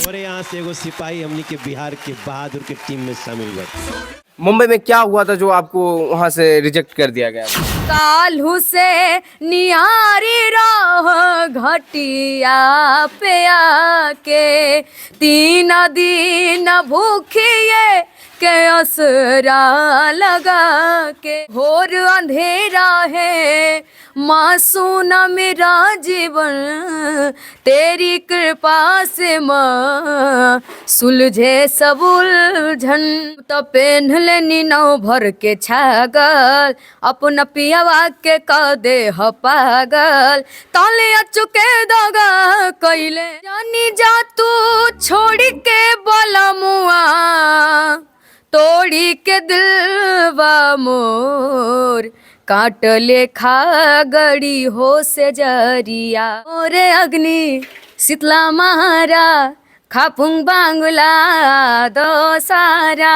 हमारे यहाँ से एगो सिपाही हमनी के बिहार के बहादुर के टीम में शामिल बा। मुंबई में क्या हुआ था जो आपको वहां से रिजेक्ट कर दिया गया? काल्हू से नियारी रह घटिया पे आके 3 दिन भूखिए के असरा लगा के घोर अंधेरा है मासूम मेरा जीवन तेरी कृपा से माँ सुलझे सब उलझन तो पेन्ह लेनी नौ भर के छागल अपन पियावा के कह दे ह पागल ताले चुके दगा कैले जानी जा तू छोड़ के बलमुआ तोड़ी के दिलवा मोर काट ले खा गड़ी हो से जरिया ओरे अग्नि शीतला महारा खापुंग बांगला दो सारा।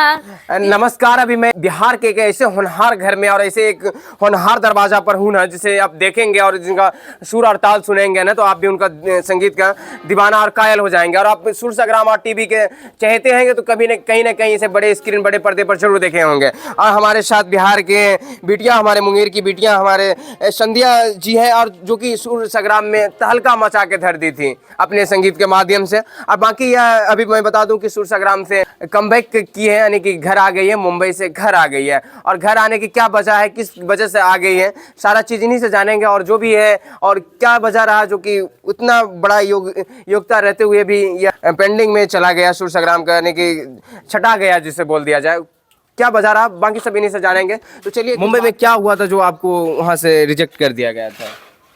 नमस्कार। अभी मैं बिहार के एक ऐसे होनहार घर में और ऐसे एक होनहार दरवाजा पर हूँ ना, जिसे आप देखेंगे और जिनका सुर और ताल सुनेंगे ना तो आप भी उनका संगीत का दीवाना और कायल हो जाएंगे। और आप सुर संग्राम और टीवी के चाहते हैं तो कभी न कहीं इसे बड़े स्क्रीन बड़े पर्दे पर जरूर देखे होंगे। और हमारे साथ बिहार के बिटिया, हमारे मुंगेर की बिटिया हमारे संध्या जी हैं, और जो कि सुर संग्राम में तहलका मचा के धर दी थी अपने संगीत के माध्यम से। और बाकी अभी मैं बता दूं कि सुर संग्राम से कमबैक की है, यानी कि घर आ गई है, मुंबई से घर आ गई है। और घर आने की क्या वजह है, किस वजह से आ गई है, सारा चीज़ इन्हीं से जानेंगे। और जो भी है और क्या वजह रहा जो कि उतना बड़ा योग्यता रहते हुए भी यह पेंडिंग में चला गया सुर संग्राम का, यानी कि छटा गया जिसे बोल दिया जाए, क्या वजह रहा, बाकी सब इन्हीं से जानेंगे। तो चलिए, मुंबई में क्या हुआ था जो आपको वहाँ से रिजेक्ट कर दिया गया था?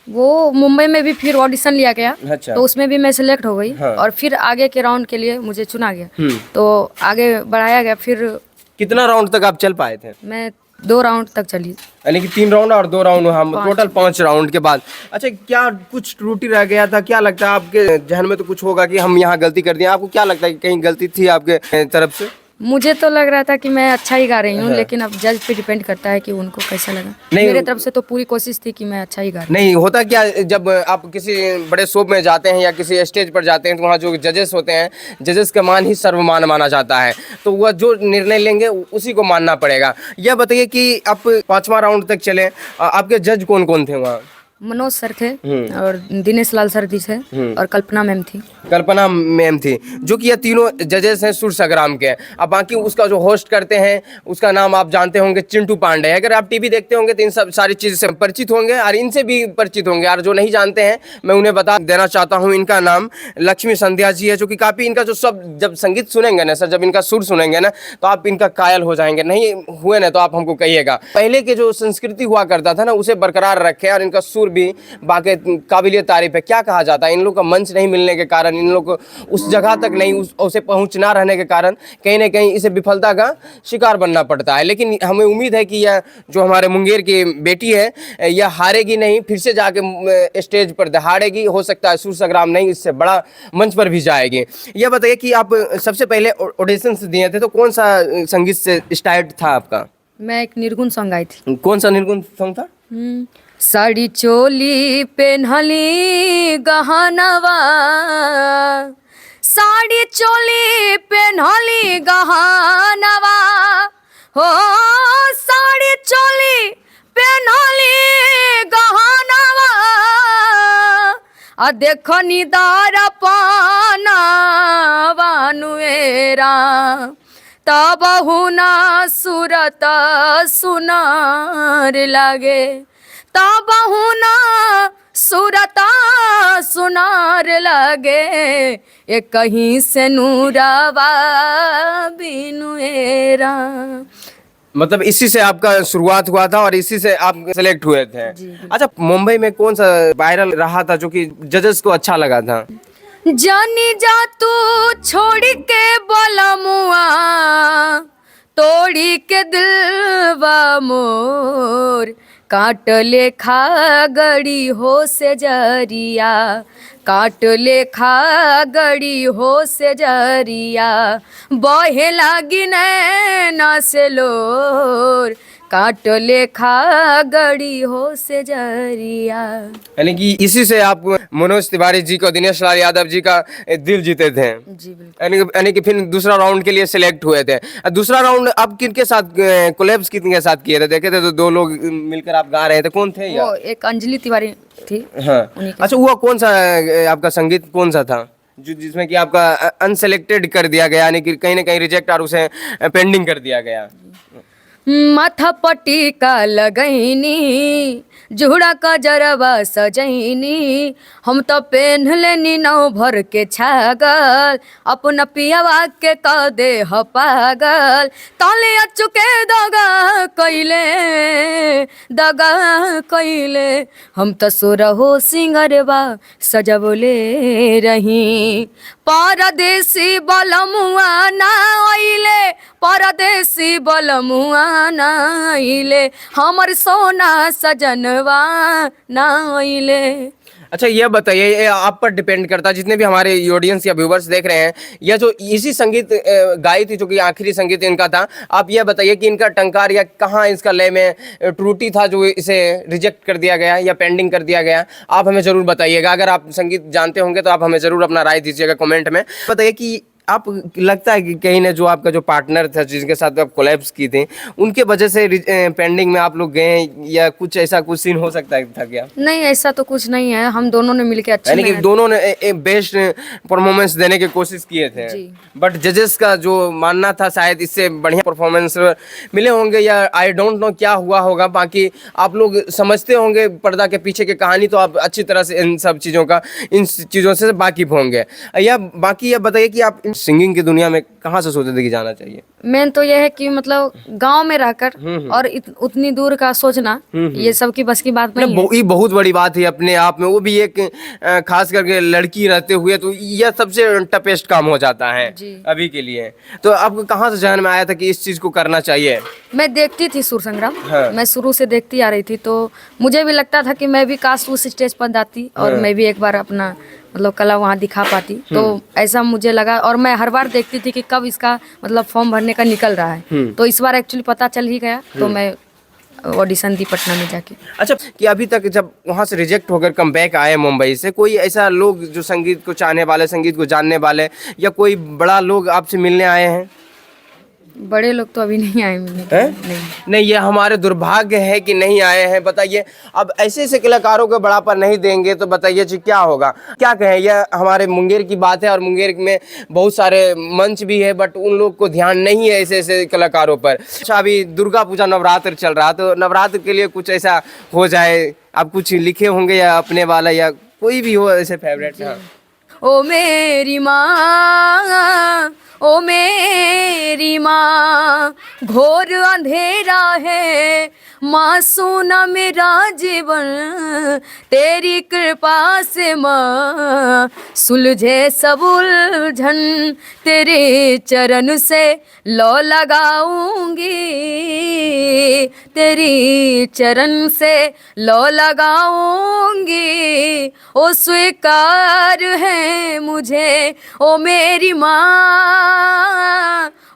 वो मुंबई में भी फिर ऑडिशन लिया गया। अच्छा। तो उसमें भी मैं सिलेक्ट हो गई। हाँ। और फिर आगे के राउंड के लिए मुझे चुना गया। तो आगे बढ़ाया गया। फिर कितना राउंड तक आप चल पाए थे? मैं 2 राउंड तक चली। यानी कि 3 राउंड और 2 राउंड, हम टोटल 5 राउंड के बाद। अच्छा, क्या कुछ त्रुटि रह गया था? क्या लगता है आपके जहन में तो कुछ होगा कि हम यहाँ गलती कर दिए, आपको क्या लगता है कि कहीं गलती थी आपके तरफ से? मुझे तो लग रहा था कि मैं अच्छा ही गा रही हूँ। लेकिन अब जज पे डिपेंड करता है कि उनको कैसा लगा। मेरे तरफ से तो पूरी कोशिश थी कि मैं अच्छा ही गा रही हूँ। नहीं होता क्या, जब आप किसी बड़े शो में जाते हैं या किसी स्टेज पर जाते हैं तो वहाँ जो जजेस होते हैं, जजेस का मान ही सर्वमान माना जाता है। तो वह जो निर्णय लेंगे उसी को मानना पड़ेगा। यह बताइए कि आप 5वां राउंड तक चले, आपके जज कौन कौन थे वहाँ? मनोज सर थे और दिनेश लाल सर जी थे और कल्पना मैम थी। कल्पना मैम थी, जो कि ये तीनों जजेस हैं सुर संग्राम के। अब बाकी उसका जो होस्ट करते हैं उसका नाम आप जानते होंगे, चिंटू पांडे। अगर आप टीवी देखते होंगे तो इन सब सारी चीज़ से परिचित होंगे और इनसे भी परिचित होंगे। और जो नहीं जानते हैं मैं उन्हें बता देना चाहता हूँ, इनका नाम लक्ष्मी संध्या जी है, जो कि काफ़ी इनका जो सब जब संगीत सुनेंगे ना सर, जब इनका सुर सुनेंगे ना तो आप इनका कायल हो जाएंगे। नहीं हुए ना तो आप हमको कहिएगा। पहले के जो संस्कृति हुआ करता था ना उसे बरकरार रखे, और इनका सुर भी बाकी काबिलियत तारीफ है। क्या कहा जाता है, इन लोग का मंच नहीं मिलने के कारण, इन लोग को उस जगह तक नहीं उसे पहुंच ना रहने के कारण कहीं ना कहीं इसे विफलता का शिकार बनना पड़ता है। लेकिन हमें उम्मीद है कि यह जो हमारे मुंगेर की बेटी है यह हारेगी नहीं, फिर से जाके स्टेज पर दहाड़ेगी। हो सकता है सुर संग्राम नहीं, इससे बड़ा मंच पर भी जाएगी। यह बताइए कि आप सबसे पहले ऑडिशन दिए थे तो कौन सा संगीत से स्टार्ट था आपका? मैं एक निर्गुण सॉन्ग गाई थी। कौन सा निर्गुण सॉन्ग था? साड़ी चोली पेन्हली गहनवा, साड़ी चोली पेन्हली गहनवा हो, साड़ी चोली पेन्हली गहनवा आ देखो निदार पानवा नुएरा तब हुना सूरत सुनार लागे, तब हुना सूरत सुनार लगे, ये कहीं से नूरावा बिनुएरा। मतलब इसी से आपका शुरुआत हुआ था और इसी से आप सेलेक्ट हुए थे। अच्छा, मुंबई में कौन सा वायरल रहा था जो कि जजेस को अच्छा लगा था? जानी जा तू छोड़ के बलमुआ तोड़ी के दिलवा मोर काट ले खा गड़ी हो से जरिया, काट ले खा गड़ी हो से जरिया, बहे लागी नैना से लोर काट लेखा गड़ी हो से जरिया। यानी कि इसी से आप मनोज तिवारी जी को, दिनेश लाल यादव जी का दिल जीते थे। जी बिल्कुल। यानी कि फिर दूसरा राउंड के लिए सिलेक्ट हुए थे। दूसरा राउंड आप किनके साथ कोलैब्स किनके साथ किए थे? देखे थे तो दो लोग मिलकर आप गा रहे थे, कौन थे या? वो एक अंजलि तिवारी थी। हाँ। उन्हीं के अच्छा, वो कौन सा आपका संगीत कौन सा था जो जिसमें कि आपका अनसेलेक्टेड कर दिया गया, यानी कि कहीं ना कहीं रिजेक्ट और उसे पेंडिंग कर दिया गया? माथा पट्टी का लगैनी, जुड़ा का जरबा सजैनी, हम तो पेन लेनी नौ भर के छागल, अपना पियावा के कह दे ह पागल, ताले अचुके दगा कैले, हम तो सुरहो सिंगरबा सजबले रही, परदेसी बलमुआ ना आइले, परदेसी बलमुआ ना आइले, हमर सोना सजनवा ना आइले। अच्छा, ये बताइए, ये आप पर डिपेंड करता है, जितने भी हमारे ऑडियंस या व्यूवर्स देख रहे हैं, यह जो इसी संगीत गाई थी जो कि आखिरी संगीत इनका था, आप ये बताइए कि इनका टंकार या कहाँ इसका लय में त्रुटि था जो इसे रिजेक्ट कर दिया गया या पेंडिंग कर दिया गया? आप हमें ज़रूर बताइएगा। अगर आप संगीत जानते होंगे तो आप हमें ज़रूर अपना राय दीजिएगा कमेंट में। बताइए कि आप लगता है कि कहीं ना जो आपका जो पार्टनर था जिसके साथ आप कोलैब्स की थी, उनके वजह से पेंडिंग में आप लोग गए, या कुछ ऐसा कुछ सीन हो सकता था क्या? नहीं, ऐसा तो कुछ नहीं है, हम दोनों ने मिलके अच्छी यानी कि दोनों ने बेस्ट परफॉर्मेंस देने की कोशिश किए थे, जी। बट जजेस का जो मानना था शायद इससे बढ़िया परफॉर्मेंस मिले होंगे, या आई डोंट नो क्या हुआ होगा। बाकी आप लोग समझते होंगे पर्दा के पीछे की कहानी, तो आप अच्छी तरह से इन सब चीज़ों से वाकिफ होंगे। या बाकी ये बताइए कि आप सिंगिंग की दुनिया में कहाँ से सोचे थे कि जाना चाहिए? मेन तो यह है कि मतलब गांव में रहकर और उतनी दूर का सोचना, ये सब की बस की बात नहीं है। ये बहुत बड़ी बात है अपने आप में, वो भी एक खास करके लड़की रहते हुए, तो यह सबसे टफेस्ट काम हो जाता है जी। अभी के लिए। तो आपको कहाँ से जहन में आया था कि इस चीज़ को करना चाहिए? मैं देखती थी सुर संग्राम, हाँ। मैं शुरू से देखती आ रही थी, तो मुझे भी लगता था कि मैं भी काश उस स्टेज पर जाती और मैं भी एक बार अपना मतलब कला वहाँ दिखा पाती। तो ऐसा मुझे लगा, और मैं हर बार देखती थी कि कब इसका मतलब फॉर्म भरने का निकल रहा है। तो इस बार एक्चुअली पता चल ही गया, तो मैं ऑडिशन दी पटना में जाके। अच्छा, कि अभी तक जब वहाँ से रिजेक्ट होकर कम बैक आए मुंबई से, कोई ऐसा लोग जो संगीत को चाहने वाले, संगीत को जानने वाले, या कोई बड़ा लोग आपसे मिलने आए हैं? बड़े लोग तो अभी नहीं आए मिलने के लिए। नहीं, ये हमारे दुर्भाग्य है कि नहीं आए हैं। बताइए, अब ऐसे ऐसे कलाकारों को बढ़ापा नहीं देंगे तो बताइए जी क्या होगा? क्या कहें, यह हमारे मुंगेर की बात है, और मुंगेर में बहुत सारे मंच भी है, बट उन लोग को ध्यान नहीं है ऐसे ऐसे कलाकारों पर। अच्छा, अभी दुर्गा पूजा नवरात्र चल रहा, तो नवरात्र के लिए कुछ ऐसा हो जाए, आप कुछ लिखे होंगे या अपने वाला या कोई भी हो ऐसे फेवरेट? हाँ। ओ मेरी माँ, ओ मेरी माँ, घोर अंधेरा है माँ, सुना मेरा जीवन, तेरी कृपा से माँ सुलझे सब उलझन, तेरे चरण से लो लगाऊंगी, तेरी चरण से लो लगाऊंगी, ओ स्वीकार है मुझे, ओ मेरी माँ,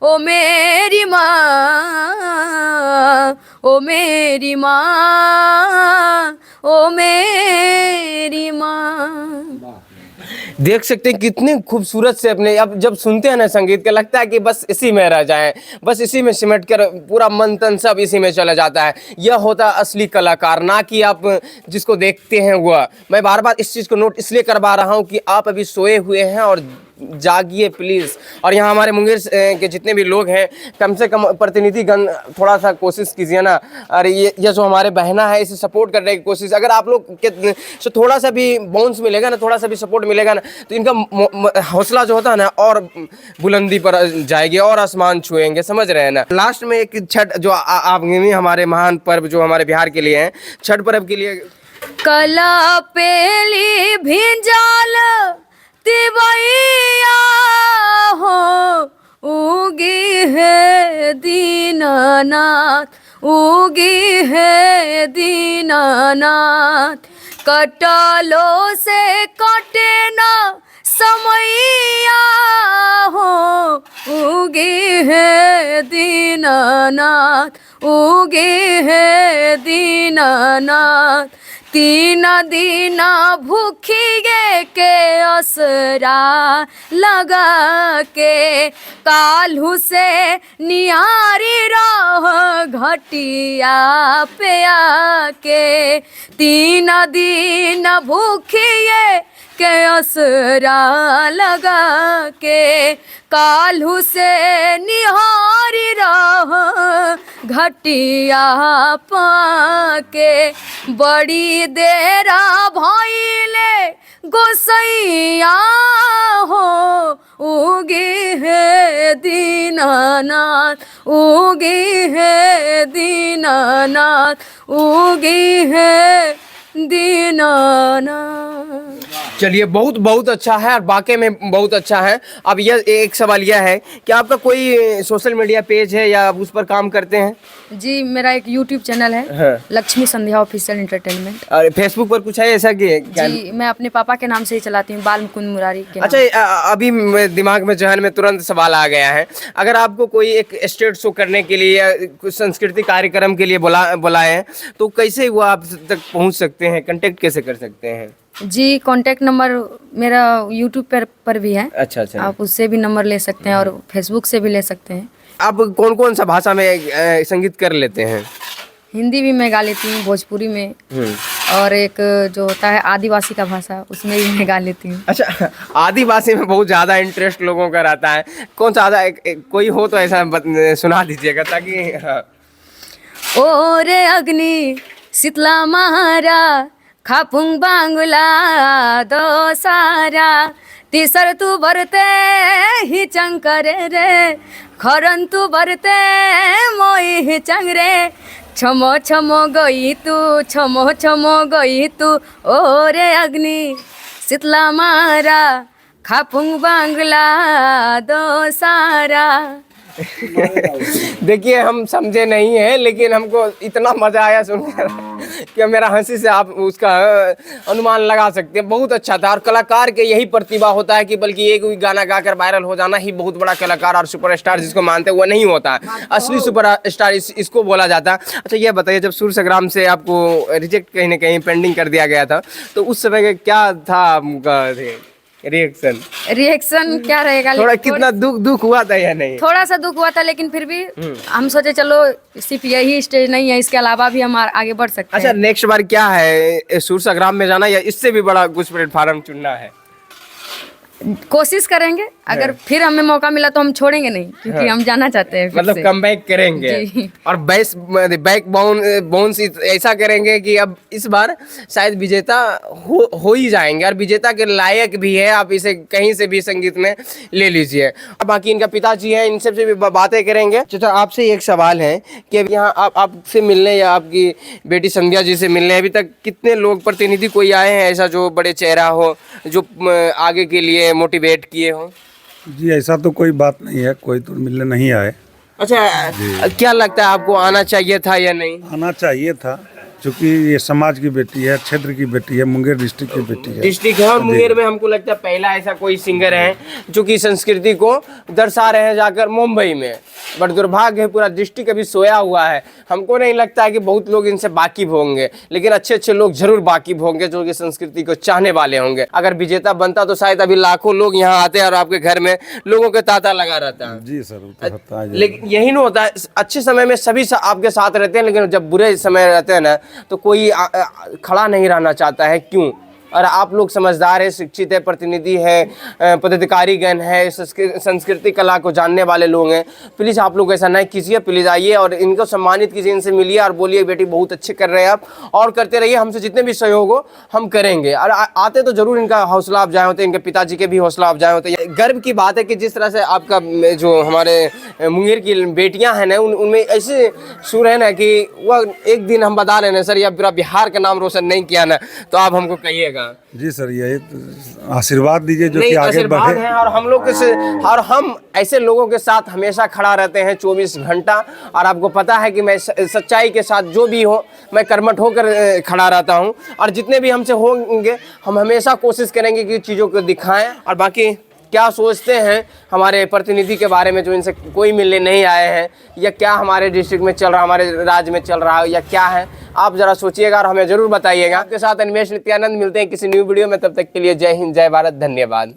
ओ मेरी माँ, ओ मेरी माँ, ओ मेरी माँ। देख सकते हैं कितने खूबसूरत से अपने, अब जब सुनते हैं ना संगीत का, लगता है कि बस इसी में रह जाएं, बस इसी में सिमट कर पूरा मन तन सब इसी में चला जाता है। यह होता है असली कलाकार, ना कि आप जिसको देखते हैं वह। मैं बार बार इस चीज़ को नोट इसलिए करवा रहा हूँ कि आप अभी सोए हुए हैं, और जागिए प्लीज़। और यहाँ हमारे मुंगेर के जितने भी लोग हैं, कम से कम प्रतिनिधिगण थोड़ा सा कोशिश कीजिए ना। और ये जो हमारे बहना है, इसे सपोर्ट करने की कोशिश, अगर आप लोग के से थोड़ा सा भी बाउंस मिलेगा ना, थोड़ा सा भी सपोर्ट मिलेगा ना, तो इनका हौसला जो होता है ना, और बुलंदी पर जाएगी और आसमान छुएंगे, समझ रहे हैं ना। लास्ट में एक छठ जो आप हमारे महान पर्व जो हमारे बिहार के लिए हैं, छठ पर्व के लिए। कला पेली भिंजाल तिवैया हो, उगी है दीनानाथ, उगी है दीनानाथ, कटलो से कटे ना समैया हो, उगी है दीनानाथ उगे है दीनानाथ तीन दीना भूखिए के असरा लगा के काल्हू से निहारी रह घटिया पे आके तीन दिन भूखिए के असरा लगा के काल्हू से निहारी रह घटिया पाके बड़ी देरा भइले गोसैया हो उगे है दीनानाथ उगे है दीनानाथ उगे है दीनानाथ। चलिए, बहुत बहुत अच्छा है और वाकई में बहुत अच्छा है। अब यह एक सवाल यह है कि आपका कोई सोशल मीडिया पेज है या आप उस पर काम करते हैं? जी, मेरा एक यूट्यूब चैनल है हाँ। लक्ष्मी संध्या ऑफिशियल एंटरटेनमेंट। और फेसबुक पर कुछ है ऐसा कि क्या? जी, मैं अपने पापा के नाम से ही चलाती हूँ, बाल मुकुंद मुरारी के नाम। अच्छा, अभी दिमाग में जहन में तुरंत सवाल आ गया है, अगर आपको कोई एक स्टेज शो करने के लिए या कुछ सांस्कृतिक कार्यक्रम के लिए बुलाएं तो कैसे वो आप तक पहुंच सकते हैं, कांटेक्ट कैसे कर सकते हैं? जी, कांटेक्ट नंबर मेरा यूट्यूब पर भी है। अच्छा, आप उससे भी नंबर ले सकते हैं और फेसबुक से भी ले सकते हैं। आप कौन कौन सा भाषा में संगीत कर लेते हैं? हिंदी भी मैं गा लेती हूँ, भोजपुरी में, और एक जो होता है आदिवासी का भाषा उसमें भी मैं गा लेती हूँ। अच्छा, आदिवासी में बहुत ज़्यादा इंटरेस्ट लोगों का रहता है, कौन सा ज़्यादा कोई हो तो ऐसा सुना दीजिएगा ताकि। हाँ। ओ रे अग्नि शीतला महारा खापुंग बांगला दो सारा तीसर तू बरते ही चंकरे रे खरन तू बरते मोई ही चंगरे छमो छमो गई तू छमो छमो गई तू ओ रे अग्नि शीतला मारा खापुंग बांगला दो सारा। देखिए, हम समझे नहीं हैं लेकिन हमको इतना मजा आया सुनकर कि मेरा हंसी से आप उसका अनुमान लगा सकते हैं। बहुत अच्छा था और कलाकार के यही प्रतिभा होता है कि बल्कि एक गाना गाकर वायरल हो जाना ही बहुत बड़ा कलाकार और सुपरस्टार जिसको मानते हैं वो नहीं होता है। असली सुपरस्टार इसको बोला जाता है। अच्छा, ये बताइए, जब सूर्य संग्राम से आपको रिजेक्ट कहीं ना कहीं पेंडिंग कर दिया गया था तो उस समय क्या था आपका रिएक्शन क्या रहेगा? थोड़ा कितना दुख हुआ था या नहीं? थोड़ा सा दुख हुआ था, लेकिन फिर भी हम सोचे चलो सिर्फ यही स्टेज नहीं है, इसके अलावा भी हम आगे बढ़ सकते हैं। अच्छा, नेक्स्ट बार क्या है, सूर्य संग्राम में जाना या इससे भी बड़ा कुछ प्लेटफार्म चुनना है? कोशिश करेंगे, अगर फिर हमें मौका मिला तो हम छोड़ेंगे नहीं, क्योंकि हम जाना चाहते हैं। मतलब कम बैक करेंगे और बैक बाउंस ऐसा करेंगे कि अब इस बार शायद विजेता हो ही जाएंगे और विजेता के लायक भी है। आप इसे कहीं से भी संगीत में ले लीजिए। बाकी इनका पिताजी है, इनसे भी बातें करेंगे। तो आपसे एक सवाल है कि अब यहाँ आपसे मिलने या आपकी बेटी संध्या जी से मिलने अभी तक कितने लोग प्रतिनिधि कोई आए हैं ऐसा जो बड़े चेहरा हो, जो आगे के लिए मोटिवेट किए हो? जी, ऐसा तो कोई बात नहीं है, कोई तो मिलने नहीं आए। अच्छा, क्या लगता है आपको आना चाहिए था या नहीं? आना चाहिए था, क्योंकि ये समाज की बेटी है, क्षेत्र की बेटी है, मुंगेर डिस्ट्रिक्ट की बेटी है। डिस्ट्रिक्ट है और मुंगेर में हमको लगता है पहला ऐसा कोई सिंगर है जो कि संस्कृति को दर्शा रहे हैं जाकर मुंबई में। बट दुर्भाग्य है पूरा डिस्ट्रिक्ट अभी सोया हुआ है। हमको नहीं लगता है कि बहुत लोग इनसे वाकिफ होंगे, लेकिन अच्छे अच्छे लोग जरूर वाकिफ होंगे जो कि संस्कृति को चाहने वाले होंगे। अगर विजेता बनता तो शायद अभी लाखों लोग यहाँ आते और आपके घर में लोगों के तांता लगा रहता है। जी सर, वो तो होता है। लेकिन यही नहीं होता है, अच्छे समय में सभी आपके साथ रहते हैं, लेकिन जब बुरे समय रहते हैं ना तो कोई खड़ा नहीं रहना चाहता है। क्यों? और आप लोग समझदार है, शिक्षित है, प्रतिनिधि है, पदाधिकारीगण है, संस्कृति कला को जानने वाले लोग हैं। प्लीज़ आप लोग ऐसा नहीं कीजिए, प्लीज़ आइए और इनको सम्मानित कीजिए, इनसे मिलिए और बोलिए बेटी बहुत अच्छे कर रहे हैं आप, और करते रहिए। हमसे जितने भी सहयोग हो हम करेंगे। और आते तो जरूर इनका हौसला अफजाई होते, इनके पिताजी के भी हौसला अफजाई होते। गर्व की बात है कि जिस तरह से आपका जो हमारे मुंगेर की बेटियाँ हैं ना, उनमें ऐसे सुर है ना कि वह एक दिन हम बता रहे हैं सर, या पूरा बिहार का नाम रोशन नहीं किया ना तो आप हमको कहिएगा। जी सर, यही तो आशीर्वाद दीजिए जो कि आगे बढ़े। है और हम लोग और हम ऐसे लोगों के साथ हमेशा खड़ा रहते हैं 24 घंटा। और आपको पता है कि मैं सच्चाई के साथ जो भी हो मैं कर्मठ होकर खड़ा रहता हूं। और जितने भी हमसे होंगे हम हमेशा कोशिश करेंगे कि चीज़ों को दिखाएं। और बाकी क्या सोचते हैं हमारे प्रतिनिधि के बारे में जो इनसे कोई मिलने नहीं आए हैं, या क्या हमारे डिस्ट्रिक्ट में चल रहा, हमारे राज्य में चल रहा है, या क्या है, आप ज़रा सोचिएगा और हमें ज़रूर बताइएगा। आपके साथ अनिमेश नित्यानंद मिलते हैं किसी न्यू वीडियो में, तब तक के लिए जय हिंद, जय भारत, धन्यवाद।